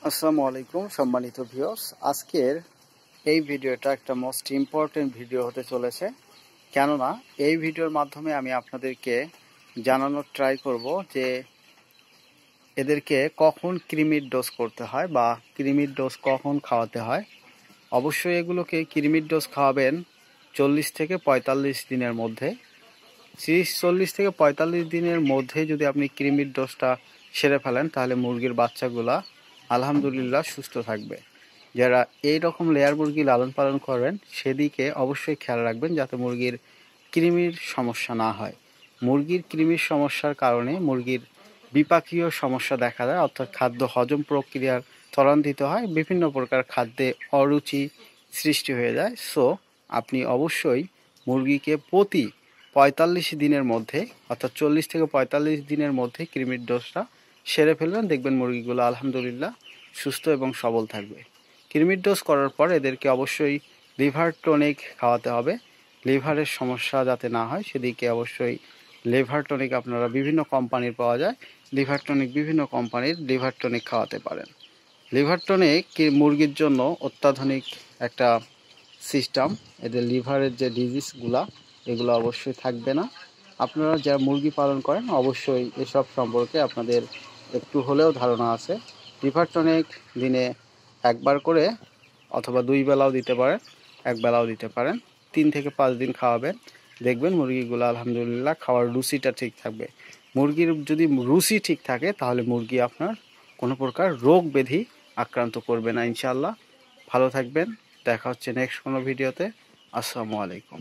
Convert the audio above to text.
আসসালামু আলাইকুম সম্মানিত ভিউয়ার্স, আজকের এই ভিডিওটা একটা মোস্ট ইম্পর্টেন্ট ভিডিও হতে চলেছে। কেননা এই ভিডিওর মাধ্যমে আমি আপনাদেরকে জানানোর ট্রাই করব যে এদেরকে কখন কৃমির ডোজ করতে হয় বা কৃমির ডোজ কখন খাওয়াতে হয়। অবশ্যই এগুলোকে কৃমির ডোজ খাওয়াবেন 40 থেকে 45 দিনের মধ্যে। 40 থেকে 45 দিনের মধ্যে যদি আপনি কৃমির ডোজটা সেরে ফেলেন তাহলে মুরগির বাচ্চাগুলা আলহামদুলিল্লাহ সুস্থ থাকবে। যারা এই রকম লেয়ার মুরগি লালন পালন করেন সেদিকে অবশ্যই খেয়াল রাখবেন যাতে মুরগির কৃমির সমস্যা না হয়। মুরগির কৃমির সমস্যার কারণে মুরগির বিপাকীয় সমস্যা দেখা দেয়, অর্থাৎ খাদ্য হজম প্রক্রিয়ার ত্বরান্বিত হয়, বিভিন্ন প্রকার খাদ্যে অরুচি সৃষ্টি হয়ে যায়। সো আপনি অবশ্যই মুরগিকে প্রতি 45 দিনের মধ্যে অর্থাৎ 40 থেকে 45 দিনের মধ্যে কৃমির ডোজটা সেরে ফেলবেন, দেখবেন মুরগিগুলো আলহামদুলিল্লাহ সুস্থ এবং সবল থাকবে। কৃমির ডোজ করার পর এদেরকে অবশ্যই লিভার টনিক খাওয়াতে হবে। লিভারের সমস্যা যাতে না হয় সেদিকে অবশ্যই লিভার টনিক আপনারা বিভিন্ন কোম্পানির পাওয়া যায়, লিভার টনিক বিভিন্ন কোম্পানির লিভার টনিক খাওয়াতে পারেন। লিভার টনিক মুরগির জন্য অত্যাধুনিক একটা সিস্টেম। এদের লিভারের যে ডিজিজগুলা এগুলো অবশ্যই থাকবে না। আপনারা যারা মুরগি পালন করেন অবশ্যই এসব সম্পর্কে আপনাদের একটু হলেও ধারণা আছে। লিভার টনিক দিনে একবার করে অথবা 2 বেলাও দিতে পারেন, 1 বেলাও দিতে পারেন। 3 থেকে 5 দিন খাওয়াবেন, দেখবেন মুরগিগুলো আলহামদুলিল্লাহ খাওয়ার রুচিটা ঠিক থাকবে। মুরগির যদি রুচি ঠিক থাকে তাহলে মুরগি আপনার কোনো প্রকার রোগ ব্যাধি আক্রান্ত করবে না ইনশাআল্লাহ। ভালো থাকবেন, দেখা হচ্ছে নেক্সট কোনো ভিডিওতে। আসসালামু আলাইকুম।